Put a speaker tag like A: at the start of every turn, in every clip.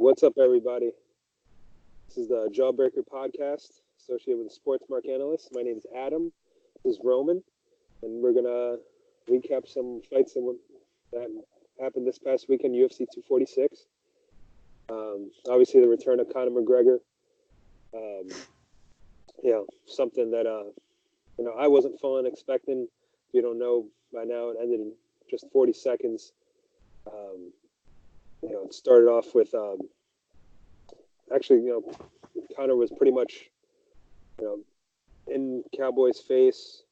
A: What's up, everybody? This is the JawBreaker podcast associated with the Sports Mark Analyst. My name is Adam. This is Roman, and we're gonna recap some fights that happened this past weekend, UFC 246. Obviously, the return of Conor McGregor. Something that I wasn't fully expecting. If you don't know by now, it ended in just 40 seconds. It started off with Conor was pretty much, in Cowboy's face,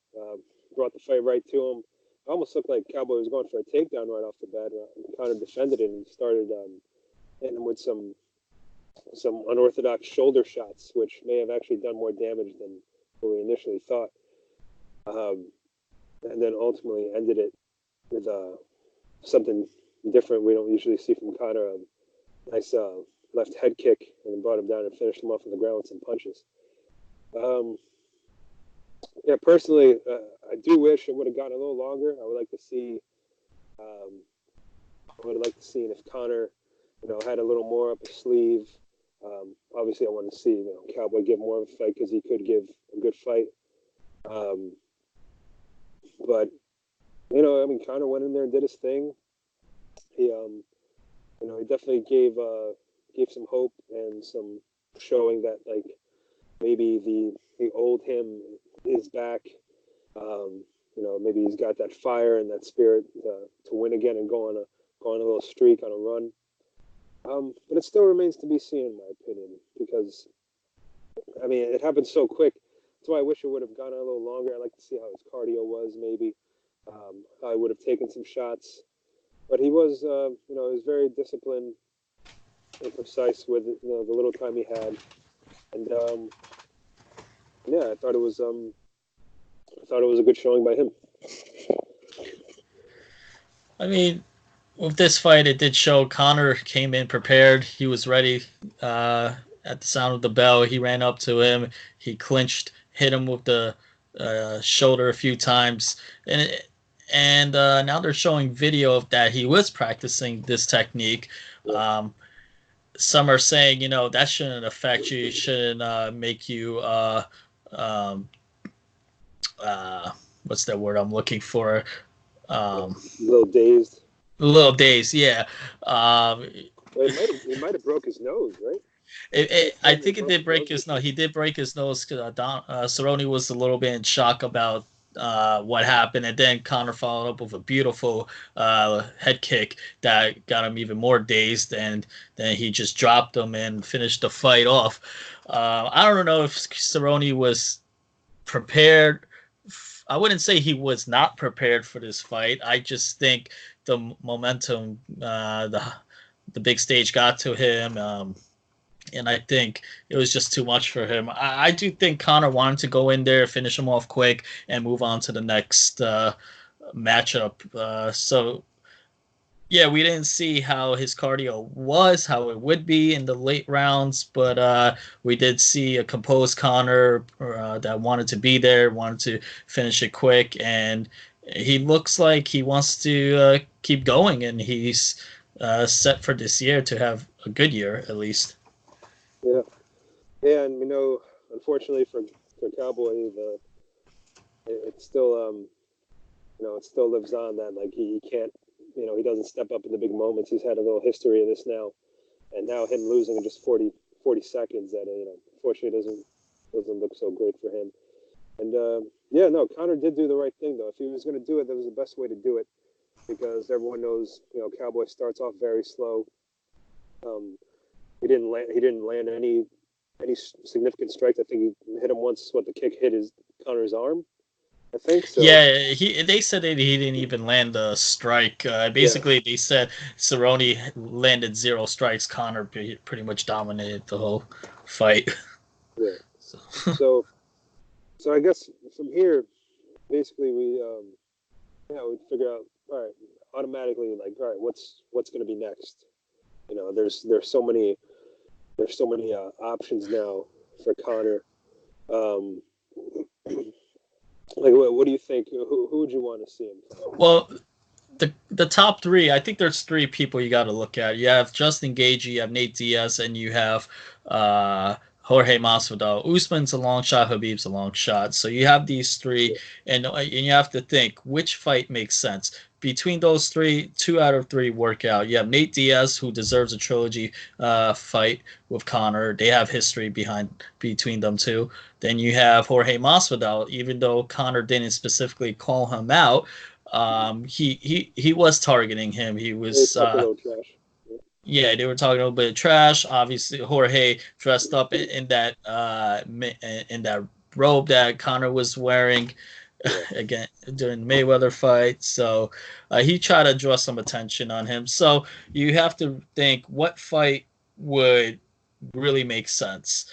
A: brought the fight right to him. It almost looked like Cowboy was going for a takedown right off the bat. Conor defended it and started hitting him with some unorthodox shoulder shots, which may have actually done more damage than what we initially thought. And then ultimately ended it with something different we don't usually see from Conor. A nice left head kick, and then brought him down and finished him off on the ground with some punches. Personally, I do wish it would have gotten a little longer. I would like to see, if Conor, had a little more up his sleeve. Obviously, I want to see Cowboy give more of a fight because he could give a good fight. But Conor went in there and did his thing. He definitely gave some hope and some showing that maybe the old him is back. Maybe he's got that fire and that spirit to win again and go on a little streak, on a run. But it still remains to be seen, in my opinion, because it happened so quick. That's why I wish it would have gone a little longer. I'd like to see how his cardio was, maybe. I would have taken some shots, but he was, he was very disciplined and precise with the little time he had, and I thought it was a good showing by him.
B: With this fight, it did show Conor came in prepared. He was ready. At the sound of the bell, he ran up to him. He clinched, hit him with the shoulder a few times, and now they're showing video of that. He was practicing this technique. Some are saying, that shouldn't affect you. It shouldn't make you, what's that word I'm looking for?
A: A little dazed.
B: A little dazed, yeah.
A: He might have broke his nose, right?
B: I think it did break his nose. He did break his nose because Cerrone was a little bit in shock about what happened, and then Conor followed up with a beautiful head kick that got him even more dazed, and then he just dropped him and finished the fight off. I don't know if Cerrone was prepared. I wouldn't say he was not prepared for this fight. I just think the momentum, the big stage got to him. And I think it was just too much for him. I do think Conor wanted to go in there, finish him off quick, and move on to the next matchup. We didn't see how his cardio was, how it would be in the late rounds, but we did see a composed Conor that wanted to be there, wanted to finish it quick, and he looks like he wants to keep going, and he's set for this year to have a good year, at least.
A: Yeah, and unfortunately for Cowboy, it still it still lives on that he can't, he doesn't step up in the big moments. He's had a little history of this now, and now him losing in just 40 seconds, that unfortunately doesn't look so great for him. And Conor did do the right thing though. If he was going to do it, that was the best way to do it, because everyone knows Cowboy starts off very slow. He didn't land any significant strikes. I think he hit him once. The kick hit Conor's arm, I think so.
B: Yeah, they said that he didn't even land a strike. They said Cerrone landed 0 strikes. Conor pretty much dominated the whole fight.
A: Yeah. So I guess from here, basically we figure out, all right, automatically, all right, what's going to be next? There's so many options now for Conor. What do you think? Who would you want to see him?
B: Well, the top three, I think there's three people you got to look at. You have Justin Gaethje, you have Nate Diaz, and you have Jorge Masvidal. Usman's a long shot, Khabib's a long shot. So you have these three, and you have to think which fight makes sense. Between those three, 2 out of 3 work out. You have Nate Diaz, who deserves a trilogy fight with Conor. They have history between them two. Then you have Jorge Masvidal, even though Conor didn't specifically call him out. He was targeting him. He was
A: talk a little trash.
B: yeah, they were talking a little bit of trash. Obviously, Jorge dressed up in that robe that Conor was wearing again during the Mayweather fight. So he tried to draw some attention on him. So you have to think what fight would really make sense.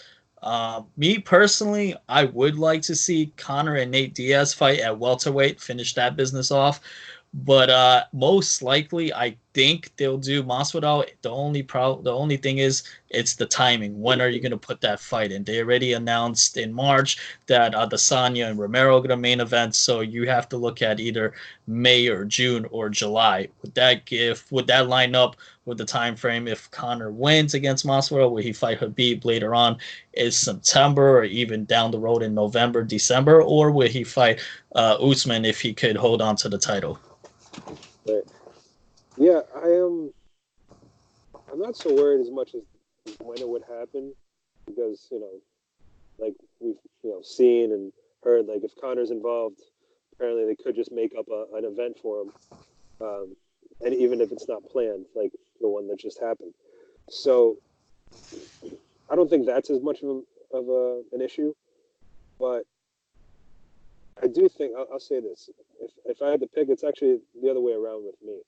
B: Me personally, I would like to see Conor and Nate Diaz fight at welterweight, finish that business off. But most likely, I think they'll do Masvidal. The only thing is, it's the timing. When are you going to put that fight in? They already announced in March that Adesanya and Romero are going to main event, so you have to look at either May or June or July. Would that line up with the time frame if Conor wins against Masvidal? Will he fight Khabib later on? Is September or even down the road in November, December, or will he fight Usman if he could hold on to the title?
A: Right. Yeah, I'm not so worried as much as when it would happen, because like we've seen and heard, like if Conor's involved, apparently they could just make up an event for him, and even if it's not planned, like the one that just happened. So I don't think that's as much of an issue, but I do think I'll say this: if I had to pick, it's actually the other way around with me.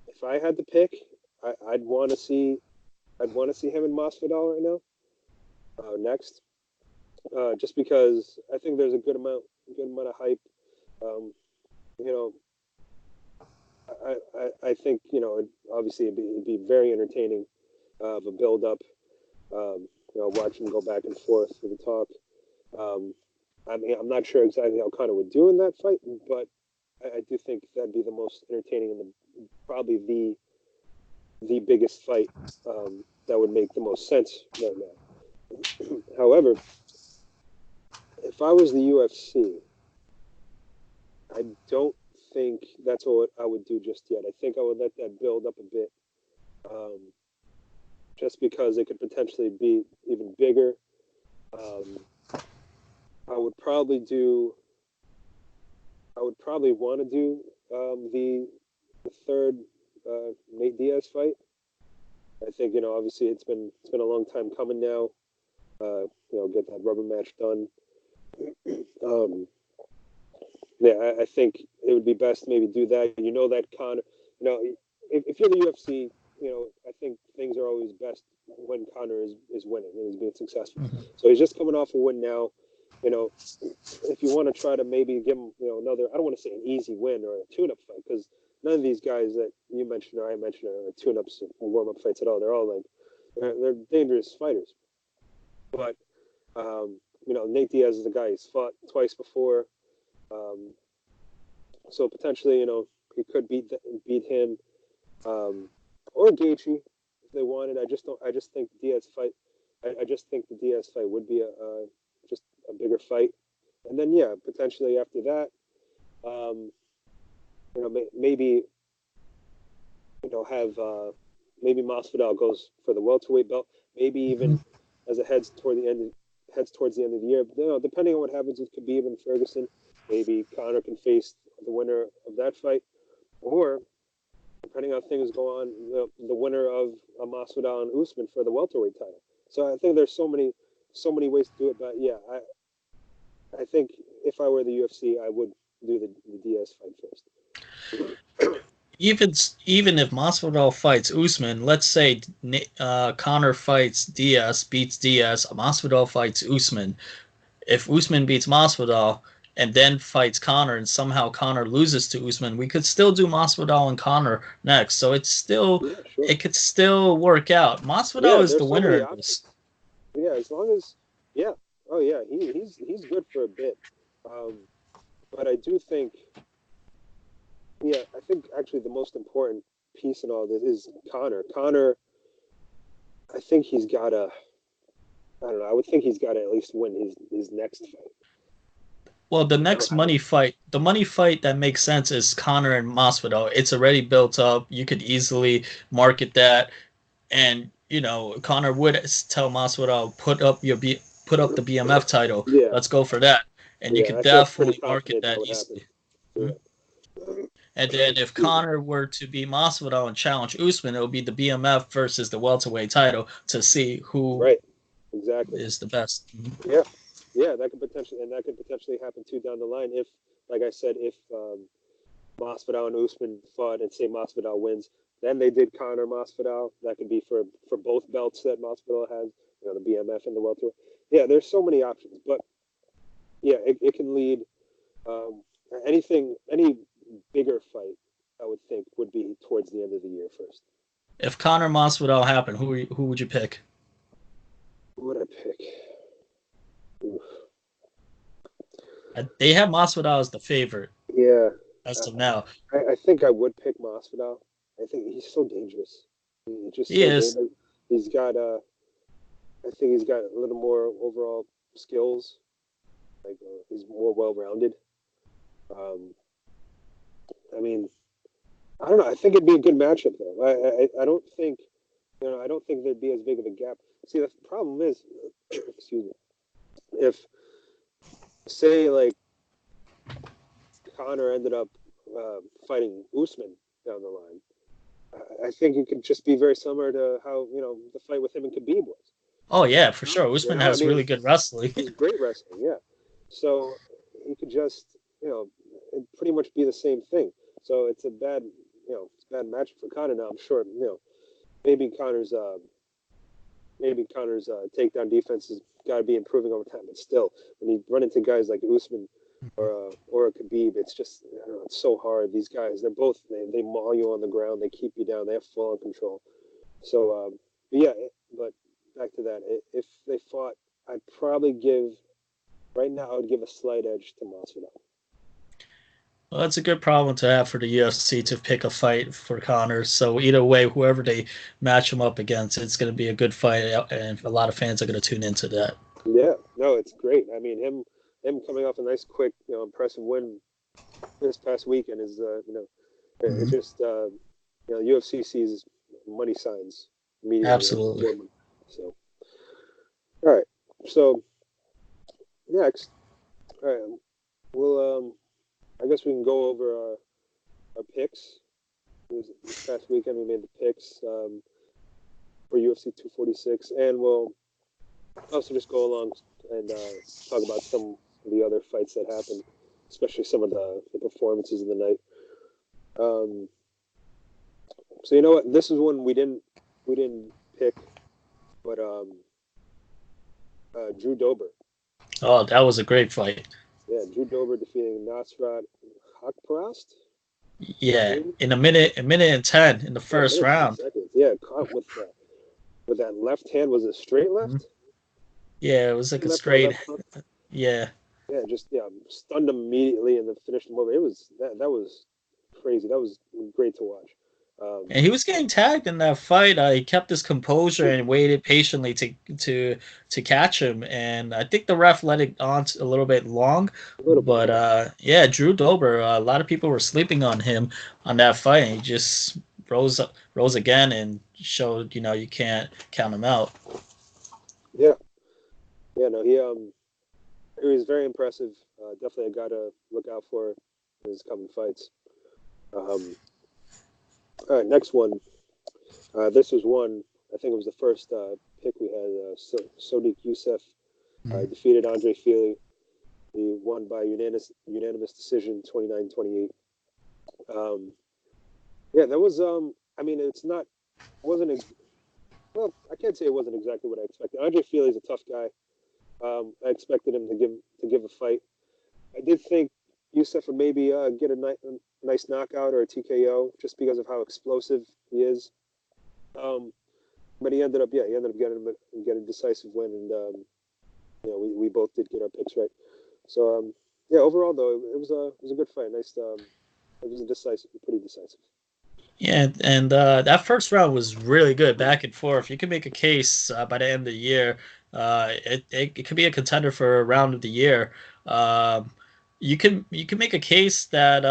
A: If I had to pick, I'd want to see him and Masvidal right now, next, just because I think there's a good amount of hype. You know, I think obviously it'd be very entertaining of a build up. Watch him go back and forth with the talk. I mean, I'm not sure exactly how Conor would do in that fight, but I do think that'd be the most entertaining and probably the biggest fight that would make the most sense right now. However, if I was the UFC, I don't think that's what I would do just yet. I think I would let that build up a bit, just because it could potentially be even bigger. I would probably want to do the third Nate Diaz fight. I think obviously it's been a long time coming now. Get that rubber match done. Yeah, I think it would be best to maybe do that. That Conor, if you're the UFC, I think things are always best when Conor is winning and he's being successful.
B: Mm-hmm.
A: So he's just coming off a win now. If you want to try to maybe give him, another, I don't want to say an easy win or a tune-up fight, because none of these guys that you mentioned or I mentioned are tune-ups or warm-up fights at all. They're all they're dangerous fighters. But, Nate Diaz is the guy he's fought twice before. So potentially, he could beat him, or Gaethje if they wanted. I just think the Diaz fight. I just think the Diaz fight would be just a bigger fight, and then potentially after that, maybe have maybe Masvidal goes for the welterweight belt, maybe even as it heads towards the end of the year. But, depending on what happens with Khabib and Ferguson, maybe Conor can face the winner of that fight, or depending on how things go on, the winner of Masvidal and Usman for the welterweight title. So I think there's so many ways to do it, but I think if I were the UFC, I would do the Diaz fight first.
B: Even if Masvidal fights Usman, let's say Conor fights Diaz, beats Diaz, Masvidal fights Usman. If Usman beats Masvidal and then fights Conor, and somehow Conor loses to Usman, we could still do Masvidal and Conor next. So it's still it could still work out. Masvidal is the winner in this.
A: Yeah, as long as he's good for a bit. But I do think yeah, I think actually the most important piece in all this is Conor. Conor, I think he's got to. I don't know. I would think he's got to at least win his next fight.
B: Well, the next the money fight that makes sense is Conor and Masvidal. It's already built up. You could easily market that, and Conor would tell Masvidal put up the BMF title.
A: Yeah,
B: Let's go for that, and you
A: yeah.
B: could
A: I feel pretty
B: definitely market
A: confident that
B: that
A: would happen.
B: easily.
A: Yeah.
B: And then if
A: Excuse me.
B: Conor were to beat Masvidal and challenge Usman, it would be the BMF versus the welterweight title to see who
A: Right. Exactly.
B: is the best.
A: Yeah. Yeah, that could potentially happen too down the line if, like I said, if Masvidal and Usman fought and say Masvidal wins, then they did Conor Masvidal. That could be for both belts that Masvidal has, the BMF and the welterweight. Yeah, there's so many options, but yeah, it can lead any bigger fight. I would think would be towards the end of the year first.
B: If Conor Masvidal happened, who would you pick?
A: Who would I pick? Oof.
B: They have Masvidal as the favorite
A: Yeah,
B: as of now.
A: I think I would pick Masvidal. I think he's so dangerous. He's just
B: He
A: so
B: is.
A: dangerous. He's got I think he's got a little more overall skills. Like he's more well-rounded. Um, I mean, I don't know. I think it'd be a good matchup though. I don't think I don't think there'd be as big of a gap. See, the problem is, excuse me, if say like Conor ended up fighting Usman down the line, I think it could just be very similar to how the fight with him and Khabib was.
B: Oh yeah, for sure. Usman has really good wrestling.
A: He's great wrestling, yeah. So he could just it'd pretty much be the same thing. So it's a bad it's a bad matchup for Conor now. I'm sure maybe Conor's takedown defense has got to be improving over time, but still, when you run into guys like Usman or a Khabib, it's just it's so hard. These guys, they maul you on the ground, they keep you down, they have full on control. So but back to that, if they fought, I'd probably right now I would give a slight edge to Masvidal.
B: Well, that's a good problem to have for the UFC to pick a fight for Conor. So either way, whoever they match him up against, it's going to be a good fight, and a lot of fans are going to tune into that.
A: Yeah, no, it's great. I mean, him coming off a nice, quick, impressive win this past weekend is, it just, UFC sees money signs immediately.
B: Absolutely.
A: So, all right. So next, all right, we'll I guess we can go over our picks. This past weekend we made the picks for UFC 246, and we'll also just go along and talk about some of the other fights that happened, especially some of the performances of the night. So you know what? This is one we didn't pick, but Drew Dober.
B: Oh, that was a great fight.
A: Yeah, Drew Dober defeating Nasrat Haqparast.
B: Yeah, in a minute and 10 in the first round.
A: Yeah, caught with that left hand. Was it straight left?
B: Mm-hmm. Yeah, it was like a straight. Yeah.
A: Yeah, just stunned him immediately and then finished him over. It was that was crazy. That was great to watch.
B: And he was getting tagged in that fight. He kept his composure and waited patiently to catch him. And I think the ref let it on a little bit long. But Drew Dober, a lot of people were sleeping on him on that fight. And he just rose again and showed you can't count him out.
A: Yeah, no, he was very impressive. Definitely a guy to look out for in his coming fights. All right, next one. This was one. I think it was the first pick we had. Sadiq Youssef defeated Andre Fili. He won by unanimous decision, 29-28. That was. I mean, well, I can't say it wasn't exactly what I expected. Andre Fili is a tough guy. I expected him to give a fight. I did think Youssef would maybe get a nice knockout or a TKO just because of how explosive he is. But he ended up getting a decisive win, and we both did get our picks right. So overall though, it was a good fight. Nice It was pretty decisive.
B: Yeah, and that first round was really good, back and forth. You can make a case by the end of the year. It could be a contender for a round of the year. Um, you can make a case that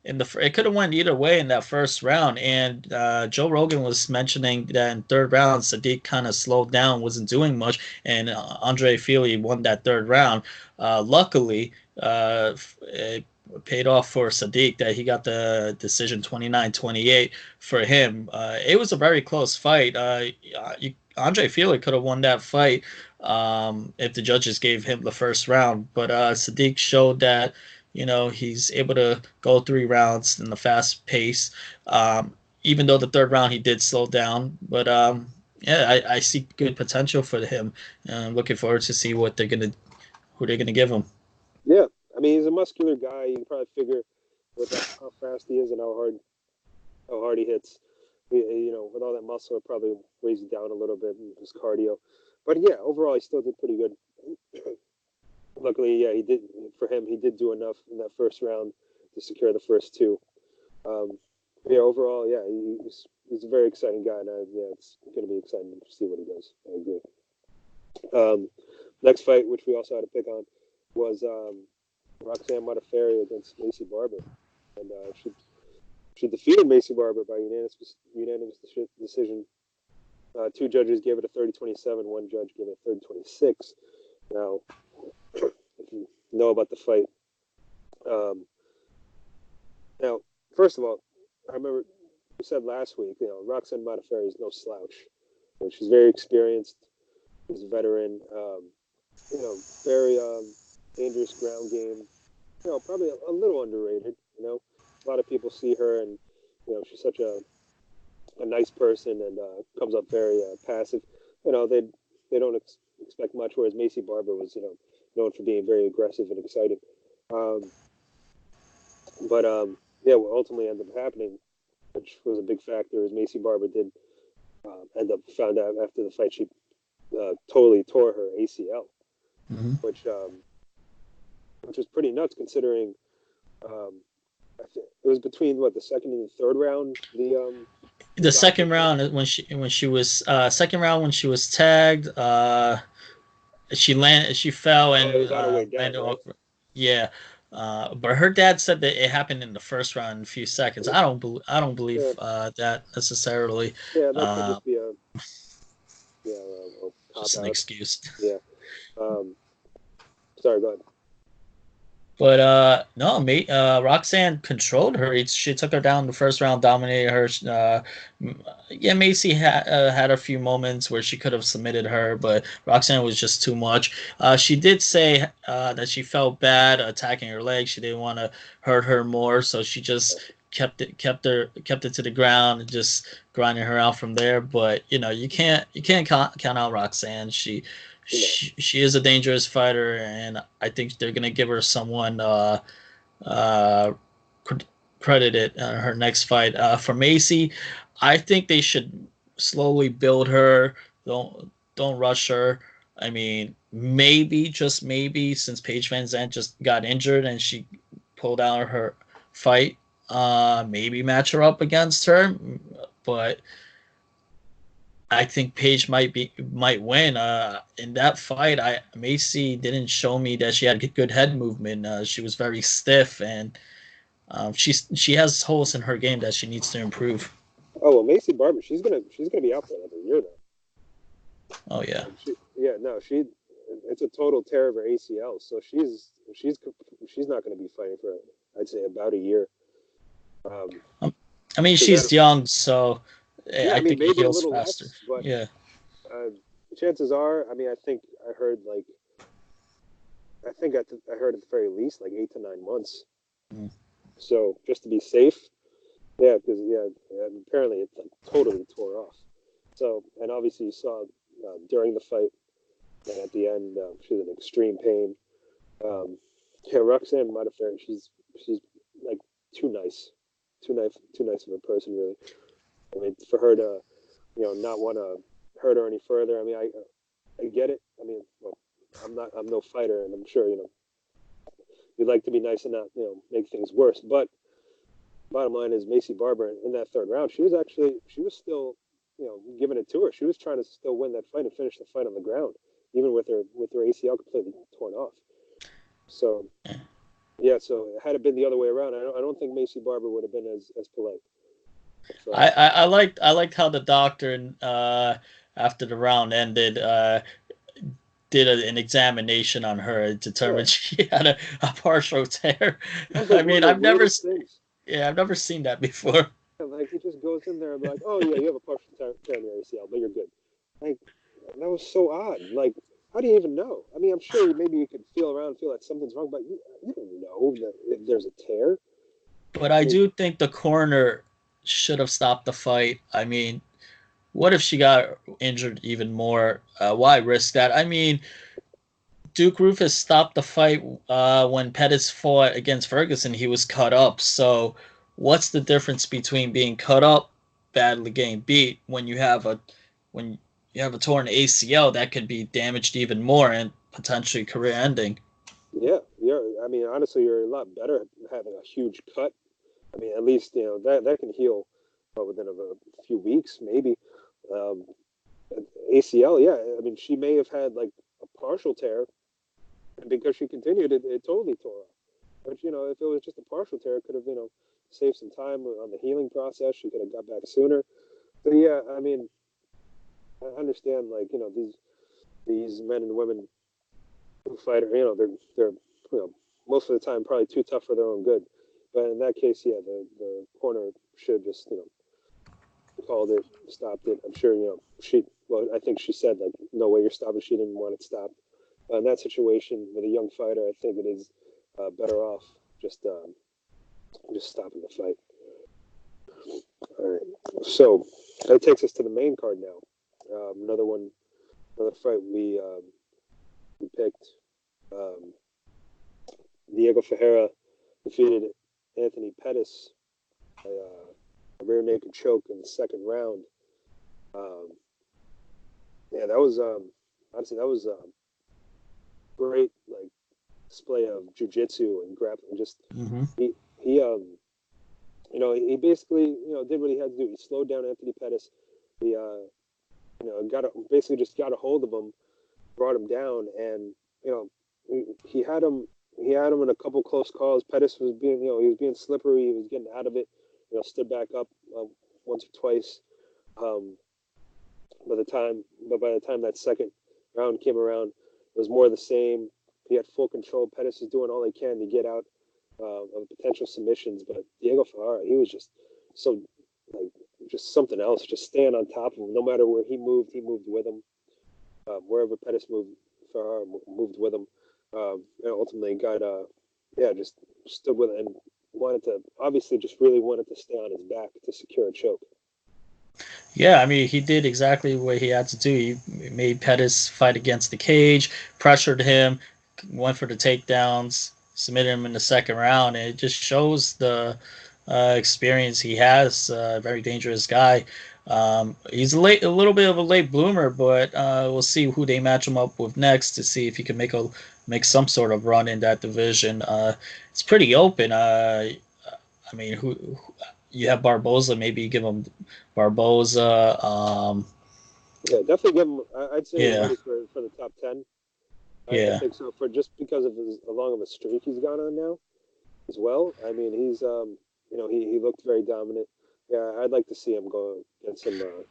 B: it could have went either way in that first round. And Joe Rogan was mentioning that in third round, Sadiq kind of slowed down, wasn't doing much, and Andre Fili won that third round. Luckily, it paid off for Sadiq that he got the decision 29-28 for him. It was a very close fight. Andre Fili could have won that fight if the judges gave him the first round, but Sadiq showed that he's able to go 3 rounds in the fast pace. Even though the third round he did slow down, but yeah, I see good potential for him. I'm looking forward to see who they're gonna give him.
A: Yeah, I mean he's a muscular guy. You can probably figure with how fast he is and how hard he hits. With all that muscle, it probably weighs you down a little bit in his cardio. But yeah, overall, he still did pretty good. Luckily, yeah, he did. For him, he did do enough in that first round to secure the first two. Yeah, overall, yeah, he's a very exciting guy, and yeah, it's going to be exciting to see what he does. I agree. Next fight, which we also had to pick on, was Roxanne Modafferi against Macy Barber, and she defeated Macy Barber by unanimous decision. 2 judges gave it a 30-27. 1 judge gave it a 30-26. Now, if you know about the fight, now first of all, I remember we said last week, Roxanne Modafferi is no slouch. She's very experienced. She's a veteran. Very dangerous ground game. Probably a little underrated. A lot of people see her and she's such a nice person and comes up very passive. They don't expect much, whereas Macy Barber was known for being very aggressive and exciting. Yeah, what ultimately ended up happening, which was a big factor, is Macy Barber did end up found out after the fight she totally tore her ACL,
B: Mm-hmm.
A: which was pretty nuts considering. It was between the second and the third round.
B: The second round when she was second round when she was tagged, she fell and
A: it was on her way down,
B: landed
A: right?
B: yeah. But her dad said that it happened in the first round in a few seconds. I don't believe that necessarily.
A: Yeah, that could just be a
B: just an excuse.
A: Yeah. Sorry, go ahead.
B: But no, Roxanne controlled her. She took her down in the first round, dominated her. Yeah, Macy had a few moments where she could have submitted her, but Roxanne was just too much. She did say that she felt bad attacking her leg. She didn't want to hurt her more, so she just kept it to the ground and just grinding her out from there. But you can't count out Roxanne. She is a dangerous fighter, and I think they're gonna give her someone credited in her next fight. For Macy, I think they should slowly build her. Don't rush her. I mean, maybe, just maybe, since Paige Van Zandt just got injured and she pulled out her fight, maybe match her up against her, but I think Paige might win. In that fight, Macy didn't show me that she had good head movement. She was very stiff, and she has holes in her game that she needs to improve.
A: Oh well, Macy Barber, she's gonna be out for another year now.
B: Oh yeah.
A: It's a total tear of her ACL, so she's not going to be fighting for, I'd say, about a year.
B: I mean, she's young, so
A: yeah,
B: I think
A: maybe
B: it heals
A: a little
B: faster.
A: less, but
B: yeah.
A: Chances are, I mean, I think I heard I heard at the very least 8 to 9 months.
B: Mm.
A: So just to be safe, yeah, because apparently it's totally tore off. So, and obviously you saw during the fight and at the end she was in extreme pain. Roxanne Modafferi, she's too nice of a person, really. I mean, for her to not want to hurt her any further. I mean, I get it. I mean, well, I'm no fighter, and I'm sure you'd like to be nice and not make things worse. But bottom line is Macy Barber in that third round, she was still, giving it to her. She was trying to still win that fight and finish the fight on the ground, even with her ACL completely torn off. So, yeah. So had it been the other way around, I don't think Macy Barber would have been as polite.
B: So, I liked how the doctor after the round ended did an examination on her and determined she had a partial tear. I mean, I've never seen that before.
A: Like he just goes in there and be like, "Oh yeah, you have a partial tear in your ACL, but you're good." Like that was so odd. Like, how do you even know? I mean, I'm sure maybe you could feel that something's wrong, but you don't know that if there's a tear.
B: But I do think the corner should have stopped the fight. I mean, what if she got injured even more? Why risk that? I mean, Duke Rufus stopped the fight when Pettis fought against Ferguson. He was cut up. So, what's the difference between being cut up, badly getting beat, when you have a torn ACL that could be damaged even more and potentially career ending?
A: Yeah. I mean, honestly, you're a lot better having a huge cut. I mean, at least that can heal within a few weeks, maybe. ACL, yeah. I mean, she may have had like a partial tear, and because she continued, it totally tore off. But if it was just a partial tear, it could have saved some time on the healing process. She could have got back sooner. So yeah, I mean, I understand these men and women who fight, they're most of the time probably too tough for their own good. But in that case, yeah, the corner should just called it, stopped it. I'm sure I think she said like, no way you're stopping. She didn't want it stopped. In that situation with a young fighter, I think it is better off just stopping the fight. All right, so that takes us to the main card now. Another fight we picked. Diego Ferreira defeated Anthony Pettis by a rear naked choke in the second round. Yeah, that was honestly great display of jiu-jitsu and grappling. Just he basically did what he had to do. He slowed down Anthony Pettis. He got a hold of him, brought him down, and he had him in a couple close calls. Pettis was being slippery. He was getting out of it. Stood back up once or twice. By the time that second round came around, it was more of the same. He had full control. Pettis was doing all he can to get out of potential submissions, but Diego Ferreira, he was just just something else. Just staying on top of him. No matter where he moved with him. Wherever Pettis moved, Ferreira moved with him. And ultimately got just stood with it and really wanted to stay on his back to secure a choke.
B: Yeah, I mean, he did exactly what he had to do. He made Pettis fight against the cage, pressured him, went for the takedowns, submitted him in the second round, and it just shows the experience he has. Very dangerous guy. He's a little bit of a late bloomer, but we'll see who they match him up with next to see if he can make some sort of run in that division. It's pretty open. I mean, who you have Barboza? Maybe give him Barboza.
A: Yeah, definitely give him. I'd say he's ready for the top 10. I think so. Just because of how long of a streak he's gone on now, as well. I mean, he's he looked very dominant. Yeah, I'd like to see him go get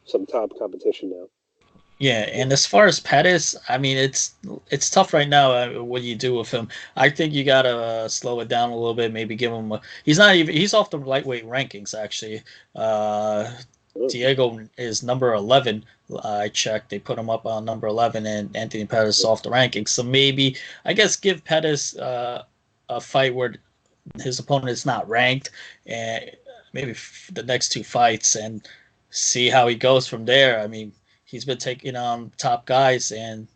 A: some top competition now.
B: Yeah, and as far as Pettis, I mean, it's tough right now. What do you do with him? I think you gotta slow it down a little bit. Maybe give him. He's off the lightweight rankings actually. Diego is number 11. I checked. They put him up on number 11, and Anthony Pettis off the rankings. So maybe I guess give Pettis a fight where his opponent is not ranked, and maybe the next two fights, and see how he goes from there. I mean, he's been taking on top guys, and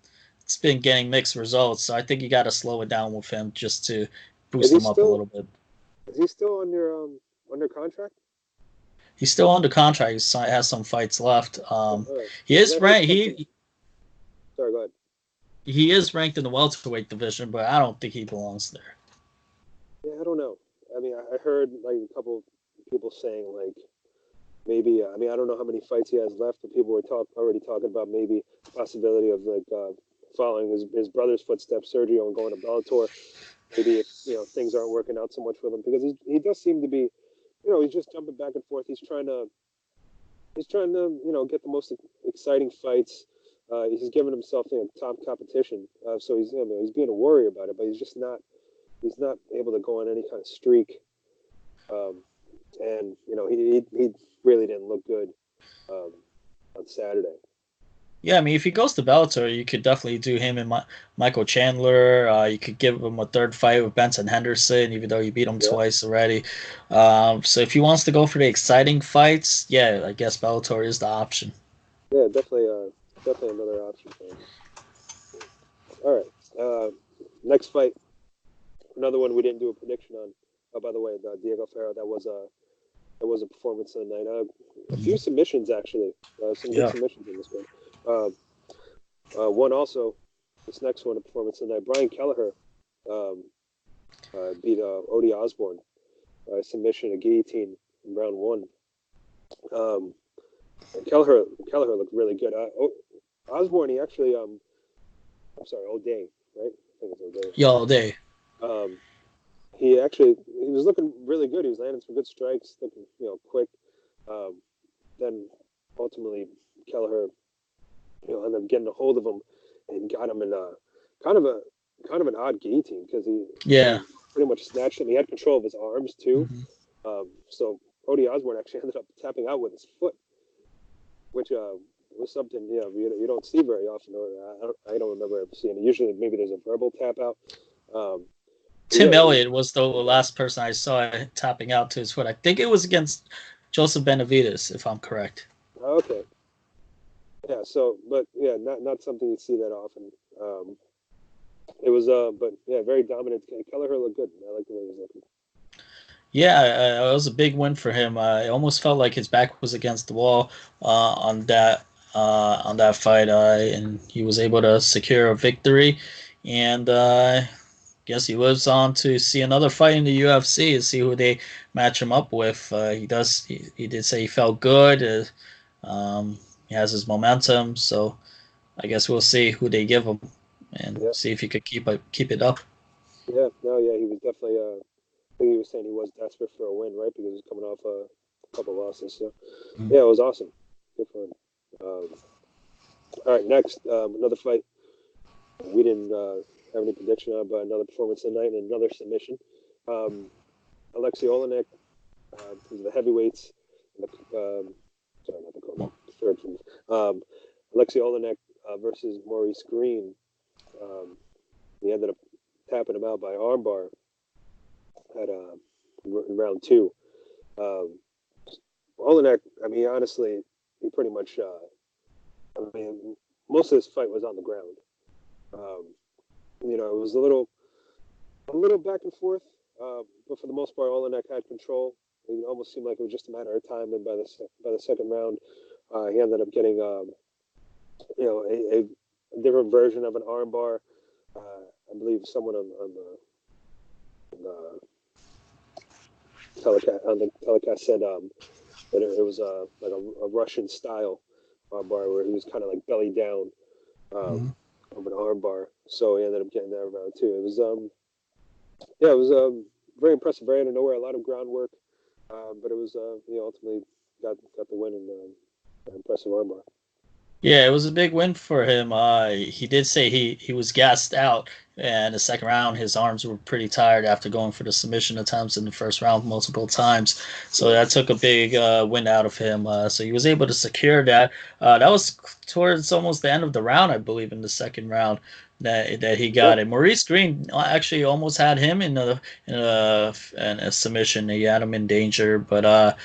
B: it's been getting mixed results. So I think you got to slow it down with him just to boost him up a little bit.
A: Is he still under contract?
B: He's still under contract. He has some fights left. He is ranked.
A: Sorry, go ahead.
B: He is ranked in the welterweight division, but I don't think he belongs there.
A: Yeah, I don't know. I mean, I heard a couple people saying like maybe I mean I don't know how many fights he has left, but people were already talking about maybe the possibility of like following his brother's footsteps, Sergio, and going to Bellator. Maybe if things aren't working out so much with him, because he does seem to be, he's just jumping back and forth. He's trying to get the most exciting fights. He's giving himself top competition. So he's being a warrior about it, but he's not able to go on any kind of streak. And he really didn't look good on Saturday.
B: Yeah, I mean, if he goes to Bellator, you could definitely do him and Michael Chandler. You could give him a third fight with Benson Henderson, even though you beat him twice already. So if he wants to go for the exciting fights, yeah, I guess Bellator is the option.
A: Yeah, definitely another option for him. All right, next fight, another one we didn't do a prediction on. Oh, by the way, Diego Ferro, that was a performance of the night. A few submissions actually, some good submissions in this one. One also, this next one, a performance of the night. Brian Kelleher beat Odie Osborne by submission, a guillotine in round one. Kelleher looked really good. Osborne, he actually, I'm sorry, O'Day, right? I think it's O'Day.
B: Yeah, O'Day.
A: He was looking really good. He was landing some good strikes, looking quick. Then ultimately Kelleher ended up getting a hold of him and got him in kind of an odd guillotine, because he pretty much snatched him. He had control of his arms too. So Odie Osborne actually ended up tapping out with his foot, which was something you don't see very often, or I don't remember ever seeing it. Usually maybe there's a verbal tap out.
B: Tim Elliott was the last person I saw tapping out to his foot. I think it was against Joseph Benavidez, if I'm correct.
A: Okay. Yeah. So, but yeah, not something you see that often. It was, but yeah, very dominant. Kelleher looked good. I like the way he was looking.
B: Yeah, it was a big win for him. I almost felt like his back was against the wall on that fight, and he was able to secure a victory. And guess he lives on to see another fight in the UFC and see who they match him up with. He did say he felt good. He has his momentum, so I guess we'll see who they give him and see if he could keep it up.
A: Yeah, he was definitely. I think he was saying he was desperate for a win, right? Because he was coming off a couple losses. So yeah, it was awesome. Good for him. All right, next another fight. We didn't have any prediction on, but another performance tonight and another submission. Alexei Olynyk, the heavyweights. Sorry, not the co-main, the third from Alexei Olynyk versus Maurice Greene. He ended up tapping him out by armbar at in round two. Olynyk, I mean, honestly, he pretty much. Most of this fight was on the ground. It was a little back and forth, but for the most part, Olynyk had control. It almost seemed like it was just a matter of time, and by the second round, he ended up getting a different version of an armbar. I believe someone on the telecast said that it was like a Russian style armbar where he was kind of like belly down of an armbar. So he ended up getting that round two. It was it was very impressive, very out of nowhere, a lot of groundwork, but it was ultimately got the win in an impressive armbar.
B: Yeah, it was a big win for him. He did say he was gassed out in the second round. His arms were pretty tired after going for the submission attempts in the first round multiple times. So that took a big win out of him. So he was able to secure that. That was towards almost the end of the round, I believe, in the second round that he got it. Maurice Greene actually almost had him in a submission. He had him in danger, but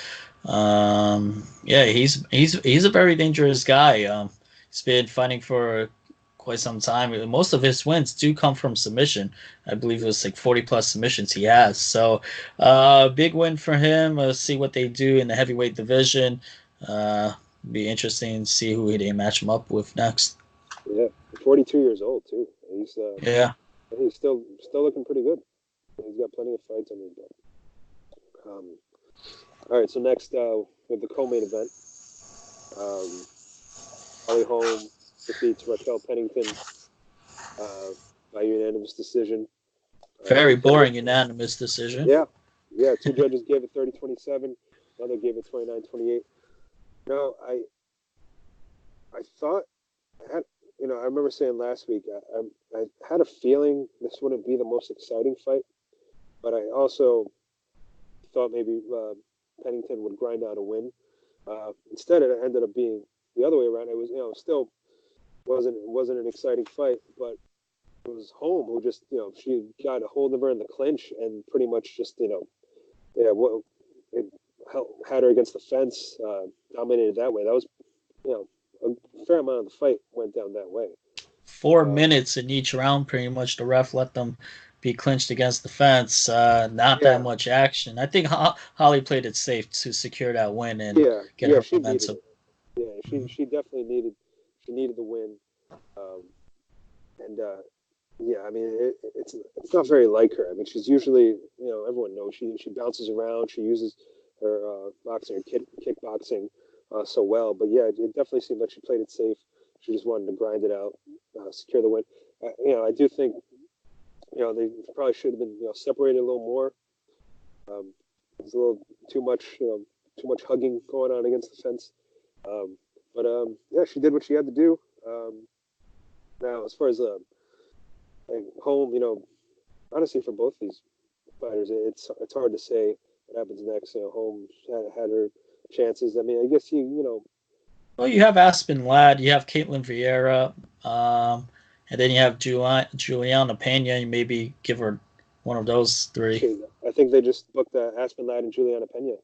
B: yeah, he's a very dangerous guy. He's been fighting for quite some time. Most of his wins do come from submission. I believe it was like 40 plus submissions he has. So big win for him. Let's see what they do in the heavyweight division. Be interesting to see who they match him up with next.
A: Yeah, 42 years old too. He's he's still looking pretty good. He's got plenty of fights under his belt. All right, so next with the co-main event, Holm defeats Raquel Pennington by unanimous decision.
B: Very boring unanimous decision.
A: Yeah, two judges gave it 30-27. Another gave it 29-28. No, I thought, I remember saying last week, I had a feeling this wouldn't be the most exciting fight, but I also thought maybe Pennington would grind out a win. Instead, it ended up being the other way around. It was, still wasn't an exciting fight, but it was Holm who just, she got a hold of her in the clinch and pretty much just, it had her against the fence, dominated that way. That was, a fair amount of the fight went down that way.
B: 4 minutes in each round, pretty much. The ref let them be clinched against the fence. Not that much action. I think Holly played it safe to secure that win and get her momentum.
A: She definitely needed the win. I mean, it's not very like her. I mean, she's usually, everyone knows she bounces around. She uses her boxing or kickboxing so well. But yeah, it definitely seemed like she played it safe. She just wanted to grind it out, secure the win. I do think, they probably should have been, separated a little more. There's a little too much hugging going on against the fence. She did what she had to do. Now, as far as Holm, honestly, for both these fighters, it's hard to say what happens next. Holm had her chances. I mean, I guess
B: Well, you have Aspen Ladd, you have Caitlin Vieira, and then you have Juliana Pena. You maybe give her one of those three.
A: I think they just booked Aspen Ladd and Juliana Pena.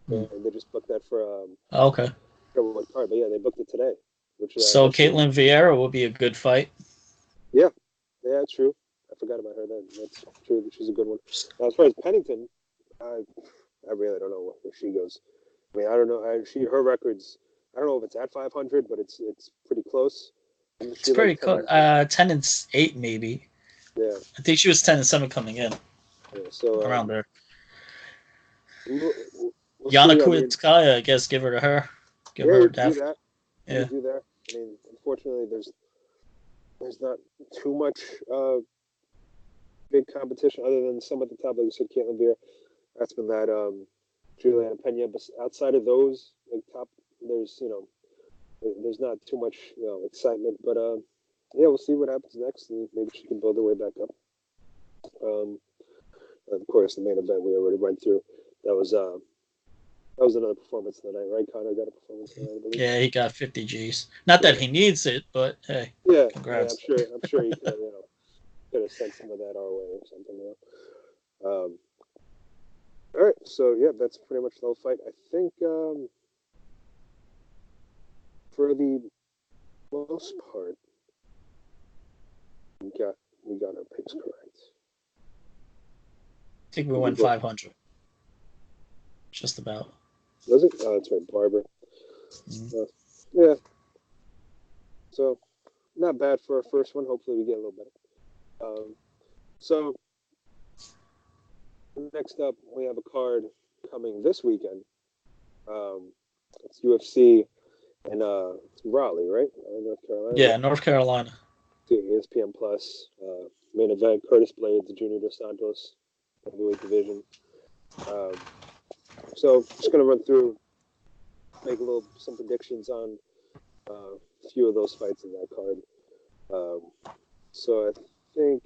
A: They just booked that for
B: okay.
A: What card? But yeah, they booked it today.
B: So Caitlin Vieira will be a good fight.
A: Yeah, true. I forgot about her. That's true. She's a good one. Now, as far as Pennington, I really don't know where she goes. I mean, I don't know. Her records. I don't know if it's at 500, but it's pretty close.
B: It's pretty close. 10-8 maybe.
A: Yeah.
B: I think she was 10-7 coming in.
A: Yeah, so
B: around there.
A: We'll
B: Yana Kuitskaya, I guess, give her to her.
A: Give her do that.
B: Yeah.
A: Do that. I mean, unfortunately, there's not too much big competition other than some at the top, like you said, Caitlin Vieira. That's been that Juliana Pena. But outside of those, like top, there's not too much excitement. But we'll see what happens next, and maybe she can build her way back up. Of course, the main event we already went through. That was another performance of the night, right? Conor got a performance tonight, I believe.
B: Yeah, he got 50 G's. Not that he needs it, but hey, congrats.
A: Yeah, I'm sure he could have sent some of that our way or something. All right, so yeah, that's pretty much the whole fight. I think for the most part, we got our picks correct.
B: I think we went 500. Just about.
A: Was it? Oh, that's right, Barber. Mm-hmm. Yeah. So, not bad for our first one. Hopefully, we get a little better. So, next up, we have a card coming this weekend. It's UFC in Raleigh, right? North Carolina.
B: Yeah, North Carolina.
A: ESPN Plus. Main event, Curtis Blaydes, Junior Dos Santos, heavyweight division. So just going to run through, make some predictions on a few of those fights in that card. So I think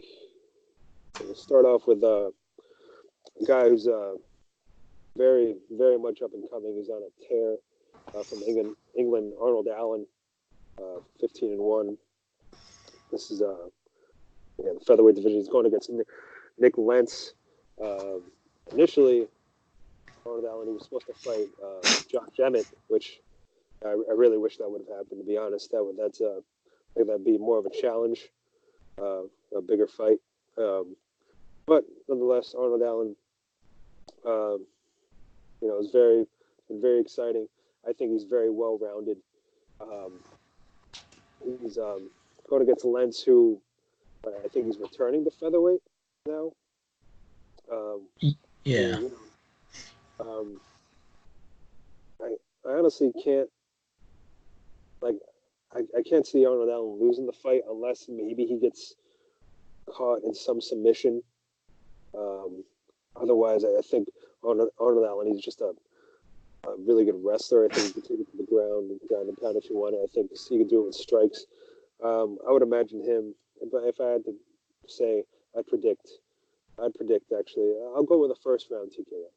A: we'll start off with a guy who's very, very much up and coming. He's on a tear from England, Arnold Allen, 15-1. This is the featherweight division. He's going against Nick Lentz. Initially, Arnold Allen, he was supposed to fight Josh Emmett, which I really wish that would have happened. To be honest, I think that'd be more of a challenge, a bigger fight. But nonetheless, Arnold Allen, is very exciting. I think he's very well rounded. He's going against Lentz, who I think he's returning to featherweight now.
B: Yeah.
A: Um, I honestly can't like I can't see Arnold Allen losing the fight unless maybe he gets caught in some submission. Um, Otherwise, I think Arnold Allen, he's just a really good wrestler. I think he can take it to the ground and pound if you want it. I think he can do it with strikes. I would imagine him. If I had to say, I'd predict. Actually. I'll go with a first round TKO.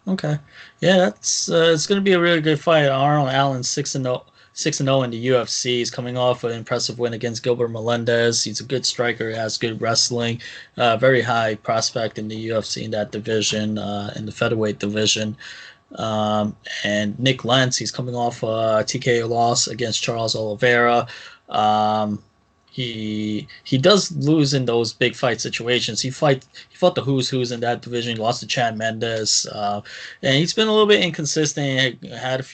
B: Okay, yeah, that's it's going to be a really good fight. Arnold Allen 6-0, 6-0 in the UFC. He's coming off an impressive win against Gilbert Melendez. He's a good striker, has good wrestling, very high prospect in the UFC in that division, in the featherweight division. And Nick Lentz, he's coming off a TKO loss against Charles Oliveira. Um, he does lose in those big fight situations. He fought the who's in that division. He lost to Chad Mendes, and he's been a little bit inconsistent. He had a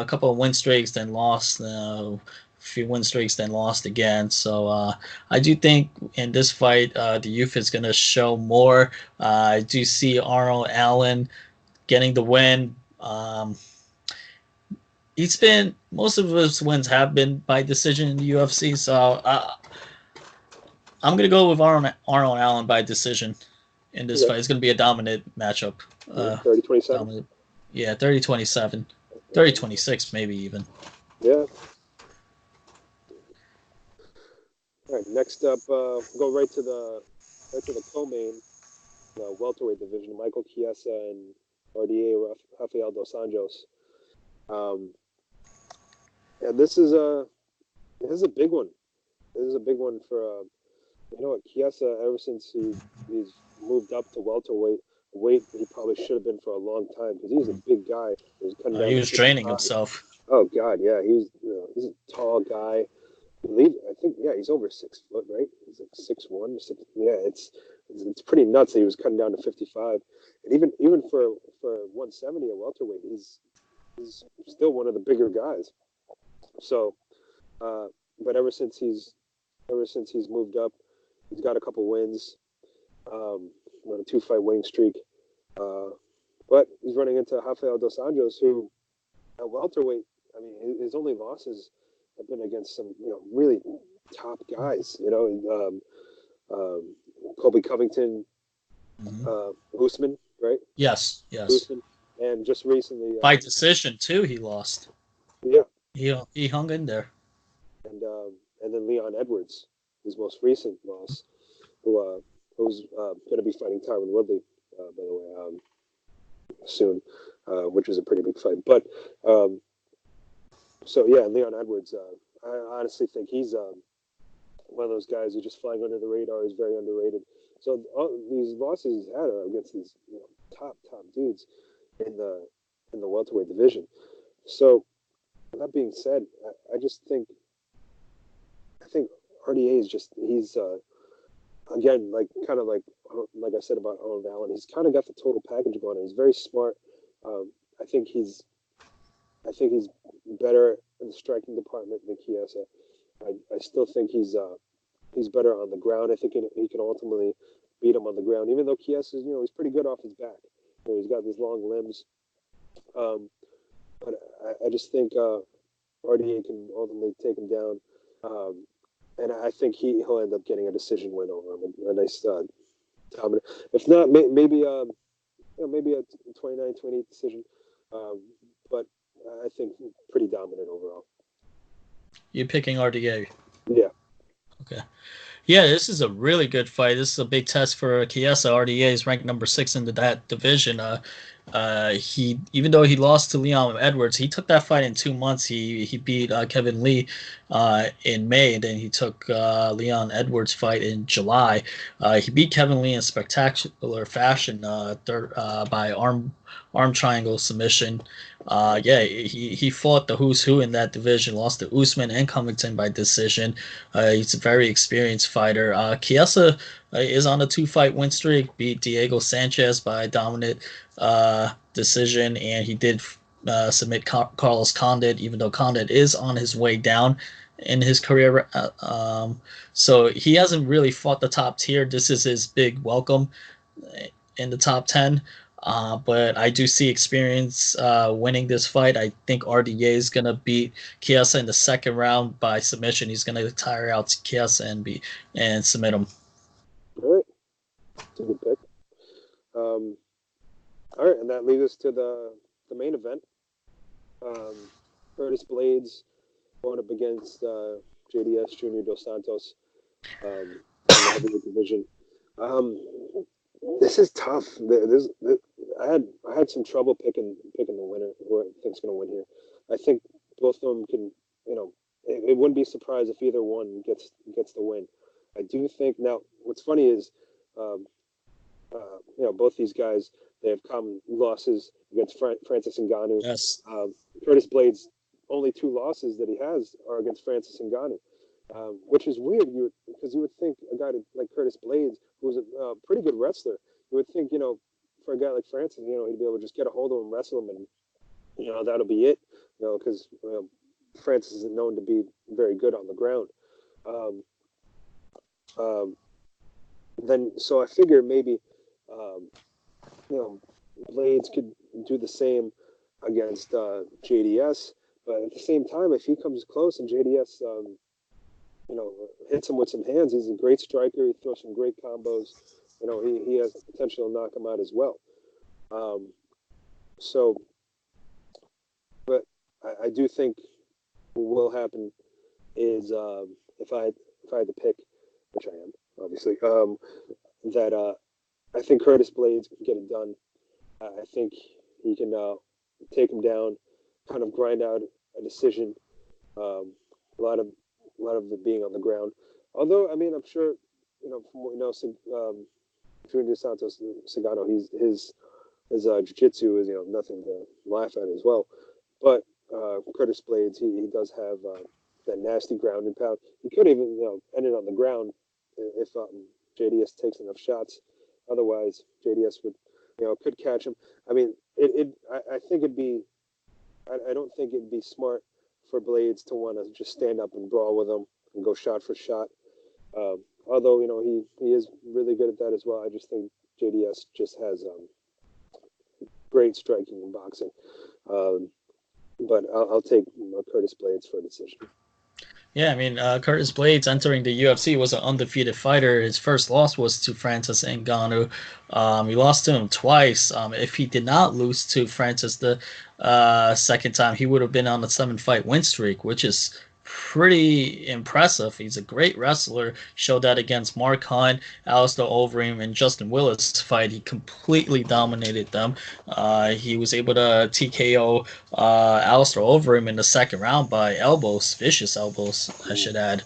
B: couple of win streaks, then lost. A few win streaks, then lost again. So I do think in this fight, the youth is going to show more. I do see Arnold Allen getting the win. He's been most of his wins have been by decision in the UFC, so I'm gonna go with Arnold Allen by decision in this fight. It's gonna be a dominant matchup.
A: 30-27?
B: Yeah, 30-27, 30-26 maybe even.
A: Yeah. All right. Next up, go right to the co-main, the welterweight division. Michael Chiesa and RDA Rafael Dos Santos. And this is a big one. This is a big one for Chiesa. Ever since he's moved up to welterweight, weight he probably should have been for a long time because he's a big guy.
B: He was training himself.
A: Oh God, yeah, he's a tall guy. I think he's over 6 foot, right? He's like 6'1", 6. Yeah, it's pretty nuts that he was cutting down to 55, and even for 170 at welterweight, he's still one of the bigger guys. So, but ever since he's moved up, he's got a couple wins, on a 2-fight winning streak. But he's running into Rafael Dos Anjos, who at welterweight, I mean, his only losses have been against some really top guys. Colby Covington, Usman, right?
B: Yes.
A: Usman, and just recently
B: by decision too, he lost.
A: Yeah.
B: He hung in there.
A: And then Leon Edwards, his most recent loss, who's going to be fighting Tyron Woodley, by the way, soon, which is a pretty big fight. But Leon Edwards, I honestly think he's one of those guys who's just flying under the radar. Is very underrated. So these losses he's had are against these top dudes in the welterweight division. So. That being said, I think RDA is he's again like I said about Arnold Allen, he's kind of got the total package going on. He's very smart. I think he's better in the striking department than Chiesa. I still think he's better on the ground. I think he can ultimately beat him on the ground, even though Chiesa is he's pretty good off his back. He's got these long limbs. But I just think RDA can ultimately take him down, and I think he'll end up getting a decision win over him. A nice dominant. If not, maybe a 29-28 decision, but I think pretty dominant overall.
B: You picking RDA?
A: Yeah.
B: Okay. Yeah, this is a really good fight. This is a big test for Chiesa. RDA is ranked number 6 in that division. He, even though he lost to Leon Edwards, he took that fight in 2 months. He beat Kevin Lee in May, and then he took Leon Edwards' fight in July. He beat Kevin Lee in spectacular fashion by arm triangle submission. He fought the who's who in that division, lost to Usman and Covington by decision. He's a very experienced fighter. Chiesa is on a 2-fight win streak, beat Diego Sanchez by dominant decision, and he did submit Carlos Condit, even though Condit is on his way down in his career. So he hasn't really fought the top tier. This is his big welcome in the top 10. But I do see experience winning this fight. I think RDA is gonna beat Chiesa in the second round by submission. He's gonna tire out Chiesa and submit him.
A: All right, it's a good pick. All right, and that leads us to the main event. Curtis Blaydes going up against JDS Junior Dos Santos in the heavyweight division. This is tough. I had some trouble picking the winner. Who I think's going to win here? I think both of them can. It wouldn't be surprised if either one gets the win. I do think now. What's funny is, both these guys, they have common losses against Francis Ngannou.
B: Yes.
A: Curtis Blaydes' only 2 losses that he has are against Francis Ngannou, which is weird. Because you would think a guy like Curtis Blaydes, who's a pretty good wrestler, you would think, for a guy like Francis, he'd be able to just get a hold of him, wrestle him, and that'll be it. Because Francis isn't known to be very good on the ground. So I figure maybe, Blaydes could do the same against JDS, but at the same time, if he comes close and JDS, hits him with some hands, he's a great striker. He throws some great combos. He has the potential to knock him out as well. But I do think what will happen is if I had to pick, which I am obviously, that I think Curtis Blaydes can get it done. I think he can take him down, kind of grind out a decision. A lot of it being on the ground. Although, I mean, I'm sure, from what we know, Junior Dos Santos, Sagano, his jiu-jitsu is, nothing to laugh at as well. But Curtis Blaydes, he does have that nasty ground and pound. He could even, end it on the ground if JDS takes enough shots. Otherwise, JDS would, could catch him. I mean, I think it'd be, I don't think it'd be smart for Blaydes to want to just stand up and brawl with him and go shot for shot. Although, he is really good at that as well. I just think JDS just has great striking and boxing. But I'll take Curtis Blaydes for a decision.
B: Yeah, I mean, Curtis Blaydes entering the UFC was an undefeated fighter. His first loss was to Francis Ngannou. He lost to him twice. If he did not lose to Francis the second time, he would have been on a 7-fight win streak, which is pretty impressive. He's a great wrestler. Showed that against Mark Hunt, Alistair Overeem, and Justin Willis fight. He completely dominated them. He was able to TKO Alistair Overeem in the second round by elbows, vicious elbows, I should add.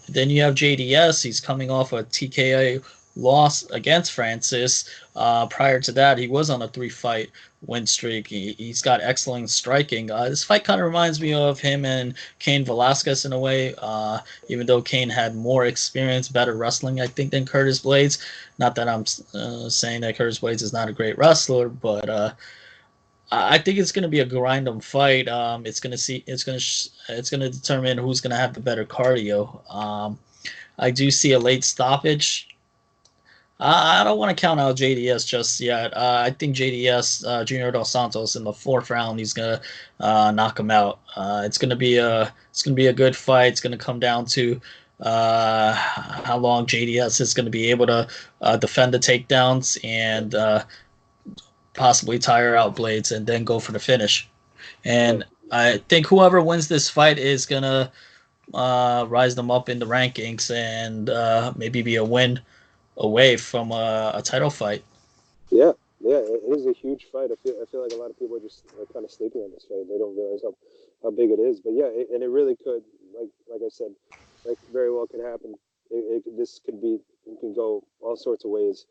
B: Then you have JDS. He's coming off a TKO loss against Francis. Prior to that, he was on a 3-fight win streak. He's got excellent striking. This fight kind of reminds me of him and Cain Velasquez in a way, even though Cain had more experience, better wrestling, I think, than Curtis Blaydes. Not that I'm saying that Curtis Blaydes is not a great wrestler, but I think it's going to be a grind 'em fight. It's going to determine who's going to have the better cardio. I do see a late stoppage. I don't want to count out JDS just yet. I think JDS, Junior Dos Santos, in the 4th round, he's gonna knock him out. It's gonna be a good fight. It's gonna come down to how long JDS is gonna be able to defend the takedowns and possibly tire out Blaydes and then go for the finish. And I think whoever wins this fight is gonna rise them up in the rankings and maybe be a win away from a title fight.
A: Yeah, it is a huge fight. I feel like a lot of people are kind of sleeping on this fight. They don't realize how big it is. But yeah, and it really could, like I said, very well could happen. This can go all sorts of ways.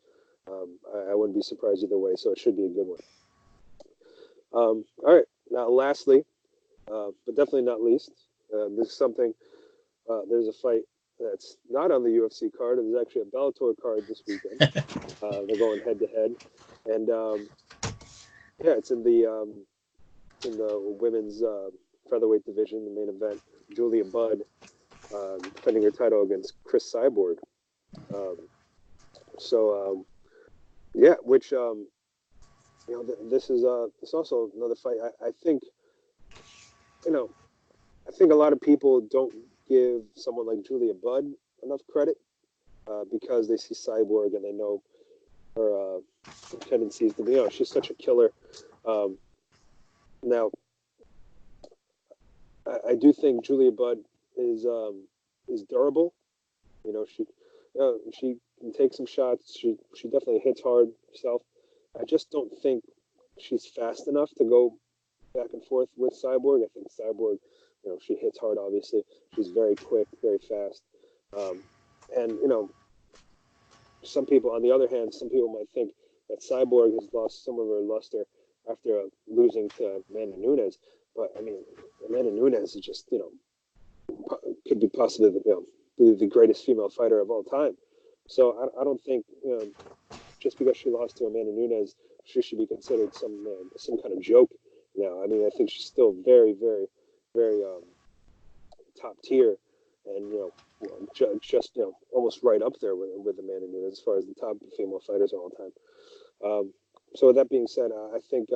A: I wouldn't be surprised either way. So it should be a good one. All right, now lastly, but definitely not least, there's something. There's a fight that's not on the UFC card. There's actually a Bellator card this weekend. They're going head to head, and it's in the women's featherweight division, the main event. Julia Budd defending her title against Chris Cyborg. Which this is this also another fight. I think, I think a lot of people don't give someone like Julia Budd enough credit because they see Cyborg and they know her tendencies to be. She's such a killer. Um, Now, I do think Julia Budd is durable. She can take some shots. She definitely hits hard herself. I just don't think she's fast enough to go back and forth with Cyborg. I think Cyborg, she hits hard. Obviously, she's very quick, very fast, um, and some people, on the other hand, some people might think that Cyborg has lost some of her luster after losing to Amanda Nunes. But I mean, Amanda Nunes is just, could be possibly the greatest female fighter of all time. So I don't think just because she lost to Amanda Nunes, she should be considered some kind of joke. Now, I mean, I think she's still very, very, very top tier, and just almost right up there with Amanda Nunes as far as the top female fighters of all time. So with that being said, I think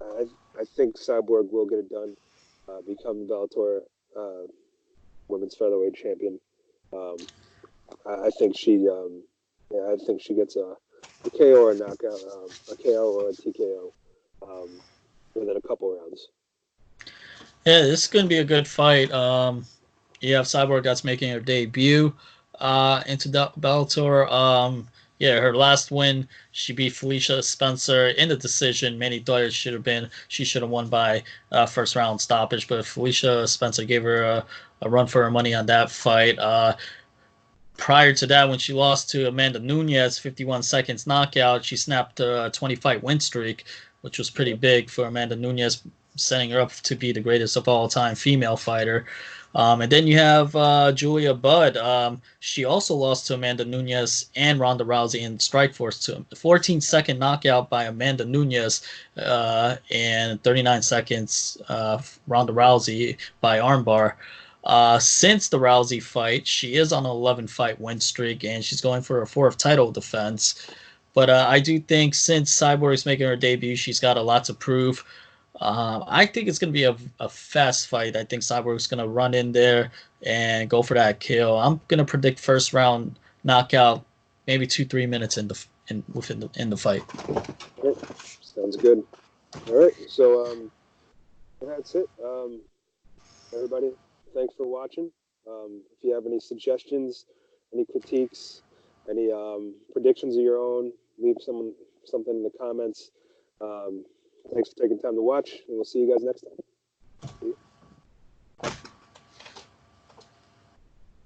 A: I think Cyborg will get it done, become Bellator women's featherweight champion. I think I think she gets a KO or a knockout, a KO or a TKO within a couple rounds.
B: Yeah, this is going to be a good fight. You have Cyborg that's making her debut into Bellator. Yeah, her last win, she beat Felicia Spencer in the decision. Many thought she should have won by first round stoppage, but Felicia Spencer gave her a run for her money on that fight. Prior to that, when she lost to Amanda Nunes, 51 seconds knockout, she snapped a 20-fight win streak, which was pretty big for Amanda Nunes, setting her up to be the greatest of all time female fighter. And then you have Julia Budd. She also lost to Amanda Nunes and Ronda Rousey in Strikeforce to 14-second knockout by Amanda Nunes and 39 seconds Ronda Rousey by armbar. Since the Rousey fight, she is on an 11-fight win streak, and she's going for her fourth title defense. But I do think since Cyborg is making her debut, she's got a lot to prove. I think it's going to be a fast fight. I think Cyborg's going to run in there and go for that kill. I'm going to predict first round knockout, maybe 2-3 minutes in the fight.
A: Okay. Sounds good. All right, so that's it. Everybody, thanks for watching. If you have any suggestions, any critiques, any predictions of your own, leave something in the comments. Thanks for taking time to watch, and we'll see you guys next time.